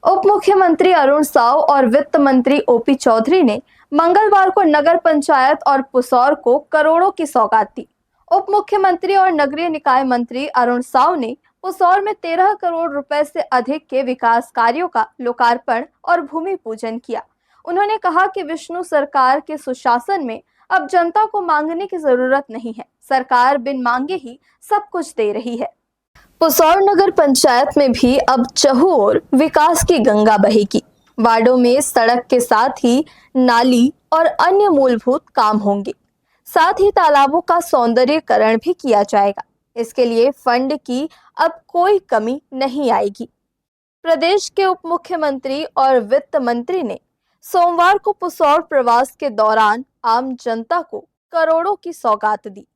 उप मुख्यमंत्री अरुण साव और वित्त मंत्री ओपी चौधरी ने मंगलवार को नगर पंचायत और पुसौर को करोड़ों की सौगात दी। उप मुख्यमंत्री और नगरीय निकाय मंत्री अरुण साव ने पुसौर में 13 करोड़ रुपए से अधिक के विकास कार्यों का लोकार्पण और भूमि पूजन किया। उन्होंने कहा कि विष्णु सरकार के सुशासन में अब जनता को मांगने की जरूरत नहीं है, सरकार बिन मांगे ही सब कुछ दे रही है। पुसौर नगर पंचायत में भी अब चहुओर विकास की गंगा बहेगी। वार्डों में सड़क के साथ ही नाली और अन्य मूलभूत काम होंगे। साथ ही तालाबों का सौंदर्यीकरण भी किया जाएगा। इसके लिए फंड की अब कोई कमी नहीं आएगी। प्रदेश के उप मुख्यमंत्री और वित्त मंत्री ने सोमवार को पुसौर प्रवास के दौरान आम जनता को करोड़ों की सौगात दी।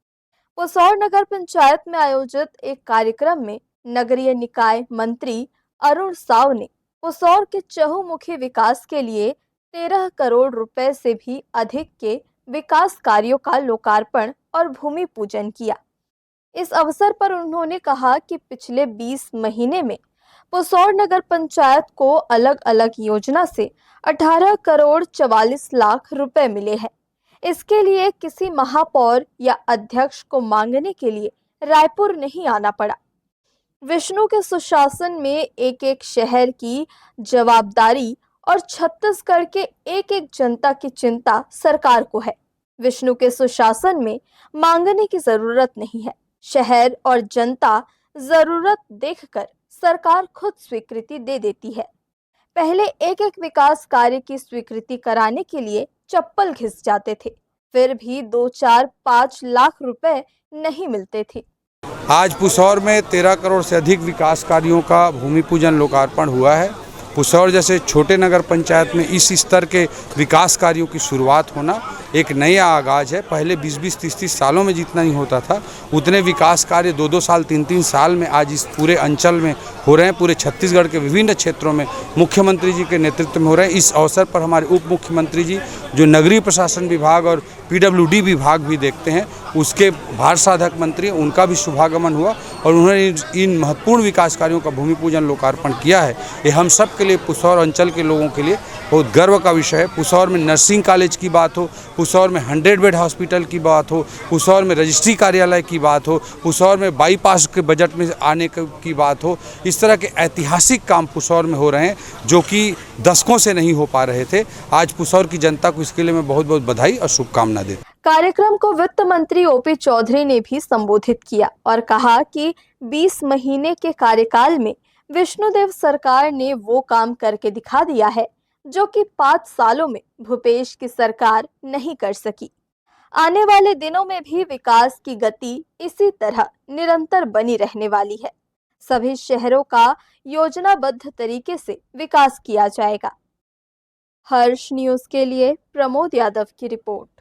पुसौर नगर पंचायत में आयोजित एक कार्यक्रम में नगरीय निकाय मंत्री अरुण साव ने पुसौर के चहुमुखी विकास के लिए 13 करोड़ रुपए से भी अधिक के विकास कार्यों का लोकार्पण और भूमि पूजन किया। इस अवसर पर उन्होंने कहा कि पिछले 20 महीने में पुसौर नगर पंचायत को अलग अलग योजना से 18 करोड़ 44 लाख रुपए मिले हैं। इसके लिए किसी महापौर या अध्यक्ष को मांगने के लिए रायपुर नहीं आना पड़ा। विष्णु के सुशासन में एक एक शहर की जवाबदारी और छत्तीसगढ़ के एक एक जनता की चिंता सरकार को है। विष्णु के सुशासन में मांगने की जरूरत नहीं है। शहर और जनता जरूरत देखकर सरकार खुद स्वीकृति दे देती है। पहले एक एक विकास कार्य की स्वीकृति कराने के लिए चप्पल घिस जाते थे, फिर भी 2-4-5 लाख रुपए नहीं मिलते थे। आज पुसौर में 13 करोड़ से अधिक विकास कार्यों का भूमि पूजन लोकार्पण हुआ है। पुसौर जैसे छोटे नगर पंचायत में इस स्तर के विकास कार्यों की शुरुआत होना एक नया आगाज है। पहले 20-20, 30-30 सालों में जितना ही होता था उतने विकास कार्य 2-2 साल, 3-3 साल में आज इस पूरे अंचल में हो रहे हैं। पूरे छत्तीसगढ़ के विभिन्न क्षेत्रों में मुख्यमंत्री जी के नेतृत्व में हो रहे हैं। इस अवसर पर हमारे उप मुख्यमंत्री जी, जो नगरीय प्रशासन विभाग और PWD विभाग भी देखते हैं, उसके भार साधक मंत्री, उनका भी शुभागमन हुआ और उन्होंने इन महत्वपूर्ण विकास कार्यों का भूमि पूजन लोकार्पण किया है। ये हम सब के लिए, पुसौर अंचल के लोगों के लिए बहुत गर्व का विषय है। पुसौर में नर्सिंग कॉलेज की बात हो, पुसौर में 100 बेड हॉस्पिटल की बात हो, पुसौर में रजिस्ट्री कार्यालय की बात हो, पुसौर में बाईपास के बजट में आने की बात हो, इस तरह के ऐतिहासिक काम पुसौर में हो रहे हैं जो कि दशकों से नहीं हो पा रहे थे। आज पुसौर की जनता को इसके लिए मैं बहुत बहुत बधाई और शुभकामना देता हूं। कार्यक्रम को वित्त मंत्री ओपी चौधरी ने भी संबोधित किया और कहा कि 20 महीने के कार्यकाल में विष्णुदेव सरकार ने वो काम करके दिखा दिया है जो कि 5 सालों में भूपेश की सरकार नहीं कर सकी। आने वाले दिनों में भी विकास की गति इसी तरह निरंतर बनी रहने वाली है। सभी शहरों का योजनाबद्ध तरीके से विकास किया जाएगा। हर्ष न्यूज़ के लिए प्रमोद यादव की रिपोर्ट।